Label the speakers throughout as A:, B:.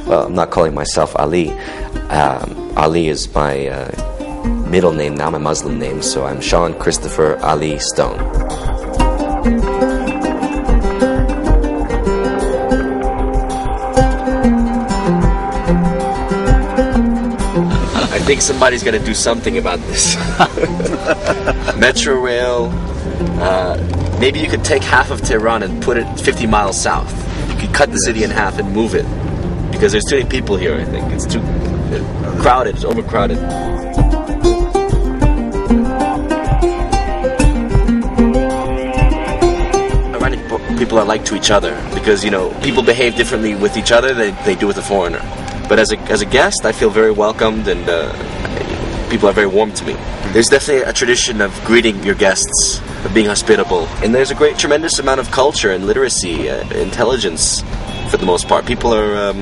A: Well, I'm not calling myself Ali. Ali is my middle name now, my Muslim name, so I'm Sean Christopher Ali Stone. I think somebody's got to do something about this. Metro rail. Maybe you could take half of Tehran and put it 50 miles south. You could cut the city in half and move it. Because there's too many people here, I think. It's too crowded, it's overcrowded. Iranian people are like to each other because, you know, people behave differently with each other than they do with a foreigner. But as a guest, I feel very welcomed and people are very warm to me. There's definitely a tradition of greeting your guests, of being hospitable. And there's a tremendous amount of culture and literacy, intelligence for the most part. People are,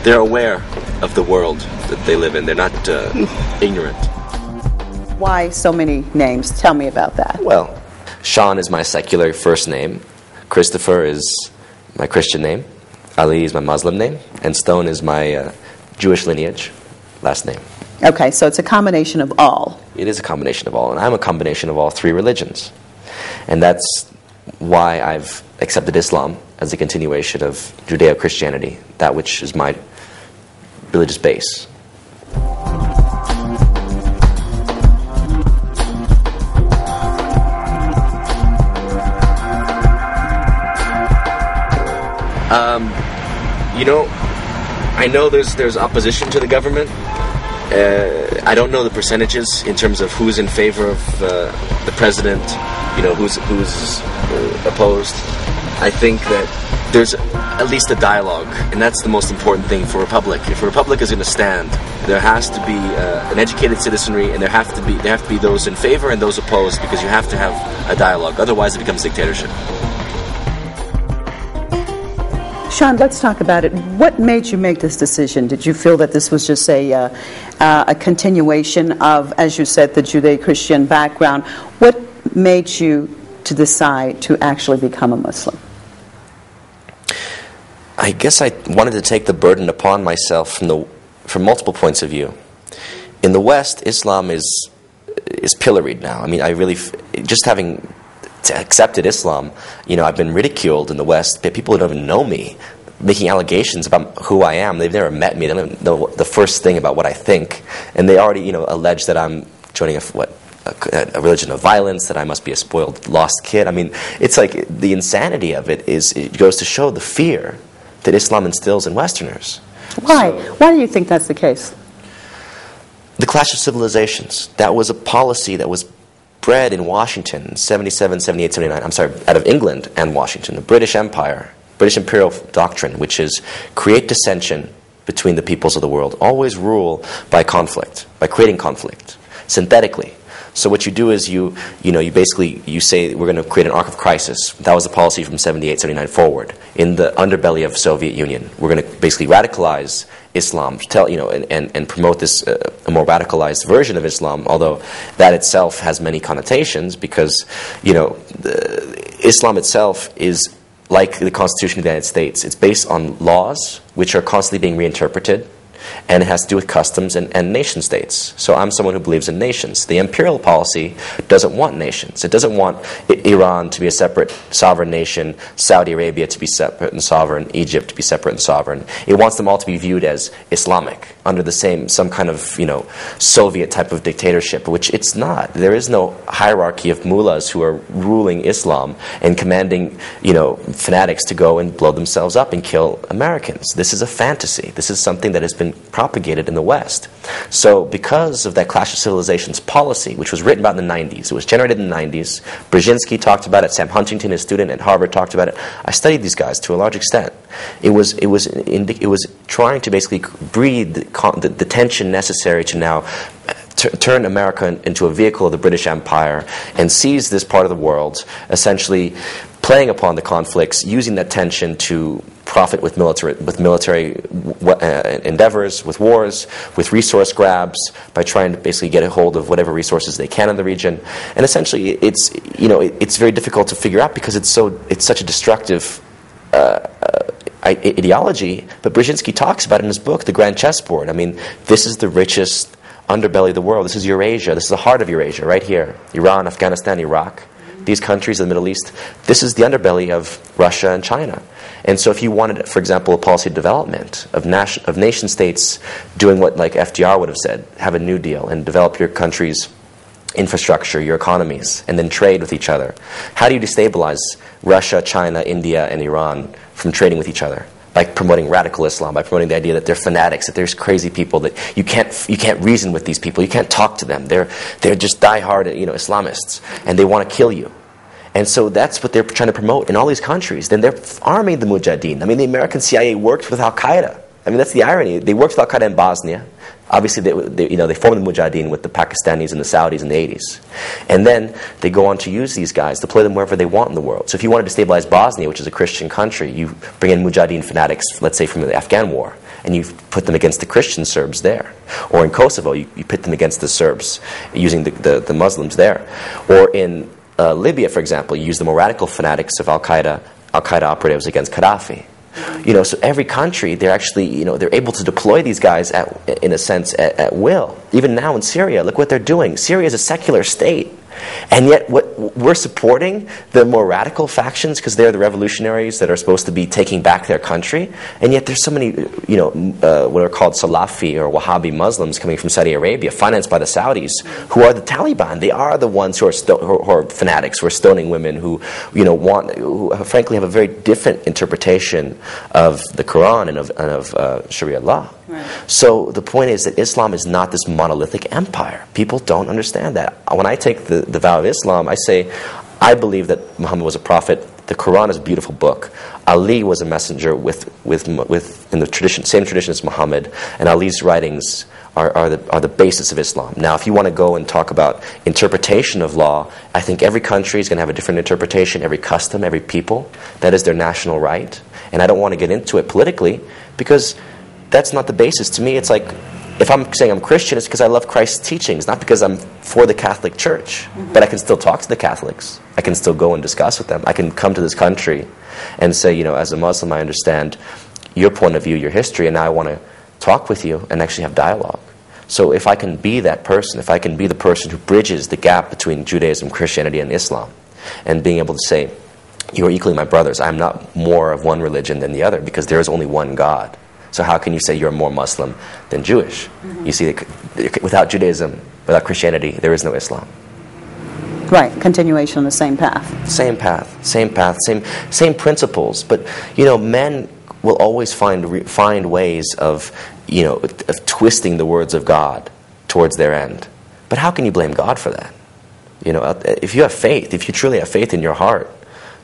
A: they're aware of the world that they live in. They're not ignorant.
B: Why so many names? Tell me about that.
A: Well, Sean is my secular first name. Christopher is my Christian name. Ali is my Muslim name. And Stone is my Jewish lineage last name.
B: Okay, so it's a combination of all.
A: It is a combination of all. And I'm a combination of all three religions. And that's why I've accepted Islam as a continuation of Judeo-Christianity, that which is my religious base. You know, I know there's opposition to the government. I don't know the percentages in terms of who's in favor of the president, you know, who's opposed. I think that there's at least a dialogue, and that's the most important thing for a republic. If a republic is going to stand, there has to be an educated citizenry, and there have to be those in favor and those opposed, because you have to have a dialogue. Otherwise, it becomes dictatorship.
B: Sean, let's talk about it. What made you make this decision? Did you feel that this was just a continuation of, as you said, the Judeo-Christian background? What made you to decide to actually become a Muslim?
A: I guess I wanted to take the burden upon myself from multiple points of view. In the West, Islam is pilloried now. I mean, I really, just having accepted Islam, you know, I've been ridiculed in the West. People who don't even know me, making allegations about who I am. They've never met me. They don't know the first thing about what I think, and they already, you know, allege that I'm joining a a religion of violence, that I must be a spoiled, lost kid. I mean, it's like the insanity of it goes to show the fear that Islam instills in Westerners.
B: Why? Why do you think that's the case?
A: The clash of civilizations. That was a policy that was bred in Washington, 77, 78, 79, I'm sorry, out of England and Washington, the British Empire, British imperial doctrine, which is create dissension between the peoples of the world, always rule by conflict, by creating conflict, synthetically. So what you do is you say we're going to create an arc of crisis. That was the policy from 78, 79 forward. In the underbelly of Soviet Union, we're going to basically radicalize Islam, and promote this a more radicalized version of Islam. Although that itself has many connotations, because Islam itself is like the Constitution of the United States. It's based on laws which are constantly being reinterpreted. And it has to do with customs and nation states. So I'm someone who believes in nations. The imperial policy doesn't want nations. It doesn't want Iran to be a separate sovereign nation, Saudi Arabia to be separate and sovereign, Egypt to be separate and sovereign. It wants them all to be viewed as Islamic, under some kind of Soviet type of dictatorship, which it's not. There is no hierarchy of mullahs who are ruling Islam and commanding fanatics to go and blow themselves up and kill Americans. This is a fantasy. This is something that has been propagated in the West. So because of that clash of civilizations policy, which was written about in the 90s, it was generated in the 90s, Brzezinski talked about it, Sam Huntington, his student at Harvard, talked about it. I studied these guys to a large extent. It was trying to basically breed the tension necessary to now turn America into a vehicle of the British Empire and seize this part of the world, essentially playing upon the conflicts, using that tension to profit with military endeavors, with wars, with resource grabs, by trying to basically get a hold of whatever resources they can in the region. And essentially, it's very difficult to figure out because it's such a destructive ideology, but Brzezinski talks about it in his book, The Grand Chessboard. I mean, this is the richest underbelly of the world. This is Eurasia. This is the heart of Eurasia, right here. Iran, Afghanistan, Iraq. These countries in the Middle East, this is the underbelly of Russia and China. And so if you wanted, for example, a policy of development, of nation states doing what like FDR would have said, have a New Deal and develop your country's infrastructure, your economies, and then trade with each other. How do you destabilize Russia, China, India, and Iran from trading with each other? By promoting radical Islam, by promoting the idea that they're fanatics, that there's crazy people, that you can't reason with these people, you can't talk to them. They're just diehard, Islamists, and they want to kill you. And so that's what they're trying to promote in all these countries. Then they're arming the Mujahideen. I mean, the American CIA worked with Al Qaeda. I mean, that's the irony. They worked with Al Qaeda in Bosnia. Obviously, they formed the Mujahideen with the Pakistanis and the Saudis in the 80s. And then they go on to use these guys to play them wherever they want in the world. So if you want to destabilize Bosnia, which is a Christian country, you bring in Mujahideen fanatics, let's say from the Afghan war, and you put them against the Christian Serbs there. Or in Kosovo, you pit them against the Serbs using the Muslims there. Or in Libya, for example, you use the more radical fanatics of Al Qaeda operatives against Gaddafi. So every country, they're actually, they're able to deploy these guys in a sense at will. Even now in Syria, look what they're doing. Syria is a secular state. And yet we're supporting the more radical factions because they're the revolutionaries that are supposed to be taking back their country. And yet there's so many, what are called Salafi or Wahhabi Muslims coming from Saudi Arabia, financed by the Saudis, who are the Taliban. They are the ones who are fanatics, who are stoning women, who frankly have a very different interpretation of the Quran and of Sharia law. Right. So the point is that Islam is not this monolithic empire. People don't understand that. When I take the vow of Islam, I say, I believe that Muhammad was a prophet. The Quran is a beautiful book. Ali was a messenger in the same tradition as Muhammad, and Ali's writings are the basis of Islam. Now, if you want to go and talk about interpretation of law, I think every country is going to have a different interpretation, every custom, every people. That is their national right. And I don't want to get into it politically because that's not the basis. To me, it's like, if I'm saying I'm Christian, it's because I love Christ's teachings, not because I'm for the Catholic Church. Mm-hmm. But I can still talk to the Catholics. I can still go and discuss with them. I can come to this country and say, as a Muslim, I understand your point of view, your history, and now I want to talk with you and actually have dialogue. So if I can be that person, if I can be the person who bridges the gap between Judaism, Christianity, and Islam, and being able to say, you are equally my brothers, I'm not more of one religion than the other, because there is only one God. So how can you say you're more Muslim than Jewish? Mm-hmm. You see, without Judaism, without Christianity, there is no Islam.
B: Right, continuation on the same path.
A: Same path, same principles. But, men will always find ways of twisting the words of God towards their end. But how can you blame God for that? If you have faith, if you truly have faith in your heart,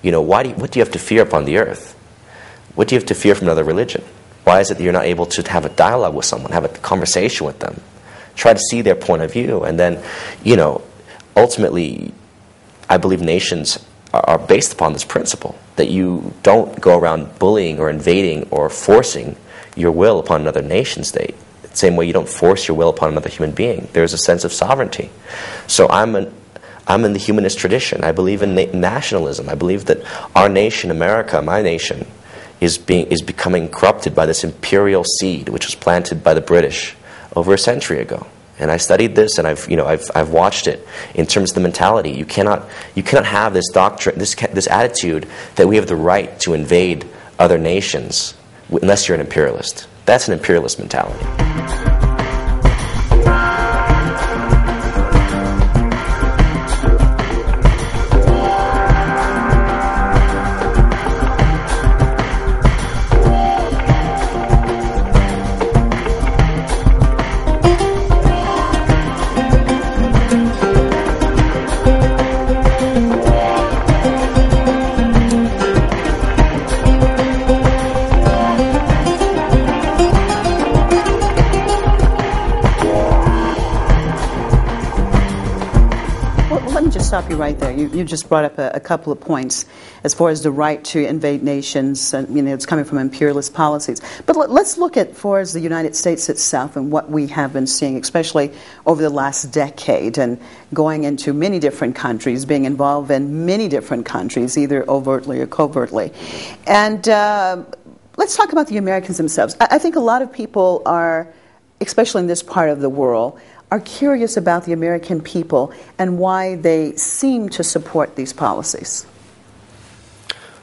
A: what do you have to fear upon the earth? What do you have to fear from another religion? Why is it that you're not able to have a dialogue with someone, have a conversation with them, try to see their point of view? And then, ultimately, I believe nations are based upon this principle, that you don't go around bullying or invading or forcing your will upon another nation state. The same way you don't force your will upon another human being. There's a sense of sovereignty. So I'm in the humanist tradition. I believe in nationalism. I believe that our nation, America, my nation, is becoming corrupted by this imperial seed which was planted by the British over a century ago. And I studied this, and I've watched it in terms of the mentality. You cannot have this doctrine, this attitude that we have the right to invade other nations unless you're an imperialist. That's an imperialist mentality.
B: Stop you right there. You just brought up a couple of points as far as the right to invade nations. And, it's coming from imperialist policies. But let's look at, for as the United States itself and what we have been seeing, especially over the last decade, and going into many different countries, being involved in many different countries, either overtly or covertly. And let's talk about the Americans themselves. I think a lot of people are, especially in this part of the world, are curious about the American people and why they seem to support these policies.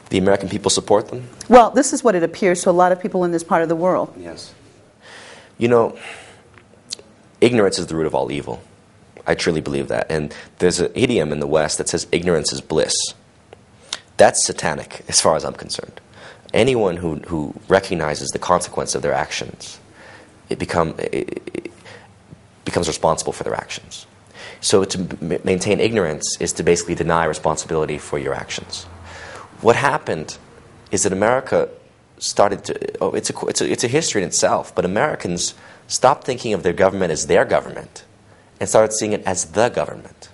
A: The American people support them?
B: Well, this is what it appears to a lot of people in this part of the world.
A: Yes. You know, ignorance is the root of all evil. I truly believe that. And there's an idiom in the West that says ignorance is bliss. That's satanic as far as I'm concerned. Anyone who recognizes the consequence of their actions, it becomes responsible for their actions. So to maintain ignorance is to basically deny responsibility for your actions. What happened is that America started to, it's a history in itself, but Americans stopped thinking of their government as their government and started seeing it as the government.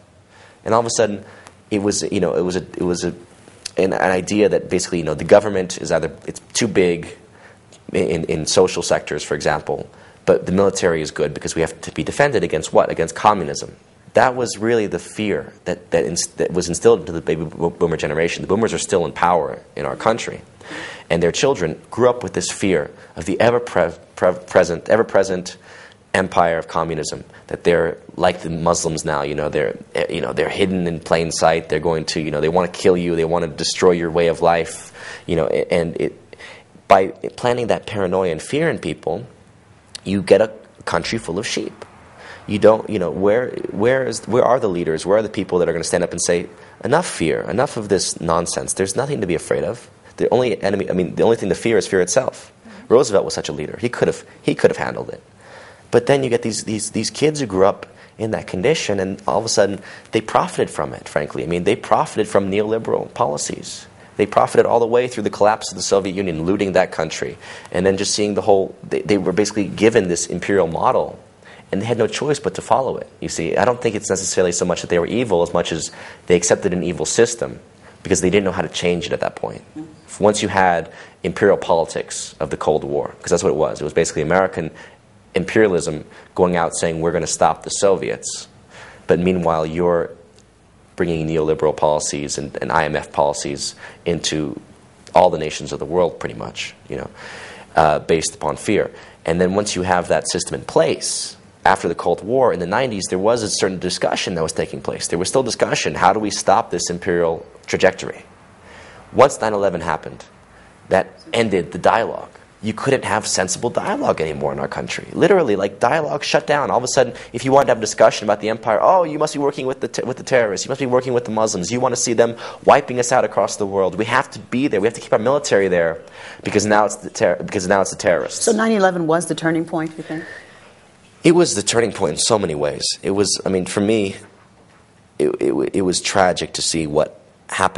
A: And all of a sudden, it was an idea that basically, the government is it's too big in social sectors, for example, but the military is good because we have to be defended against what? Against communism. That was really the fear that was instilled into the baby boomer generation. The boomers are still in power in our country. And their children grew up with this fear of the ever-present empire of communism, that they're like the Muslims now, they're hidden in plain sight. They're going to, they want to kill you. They want to destroy your way of life, by planting that paranoia and fear in people, you get a country full of sheep. You don't, where are the leaders? Where are the people that are going to stand up and say, enough fear, enough of this nonsense. There's nothing to be afraid of. The only thing to fear is fear itself. Roosevelt was such a leader. He could have handled it. But then you get these kids who grew up in that condition, and all of a sudden they profited from it, frankly. They profited from neoliberal policies. They profited all the way through the collapse of the Soviet Union, looting that country, and then just seeing they were basically given this imperial model, and they had no choice but to follow it. You see, I don't think it's necessarily so much that they were evil as much as they accepted an evil system because they didn't know how to change it at that point. Once you had imperial politics of the Cold War, because that's what it was. It was basically American imperialism going out saying, we're going to stop the Soviets. But meanwhile, you're bringing neoliberal policies and IMF policies into all the nations of the world, pretty much, based upon fear. And then once you have that system in place, after the Cold War in the 90s, there was a certain discussion that was taking place. There was still discussion, how do we stop this imperial trajectory? Once 9/11 happened, that ended the dialogue. You couldn't have sensible dialogue anymore in our country. Literally, dialogue shut down. All of a sudden, if you wanted to have a discussion about the empire, oh, you must be working with the terrorists. You must be working with the Muslims. You want to see them wiping us out across the world. We have to be there. We have to keep our military there because now it's the terrorists.
B: So 9/11 was the turning point, you think?
A: It was the turning point in so many ways. It was, for me, it was tragic to see what happened.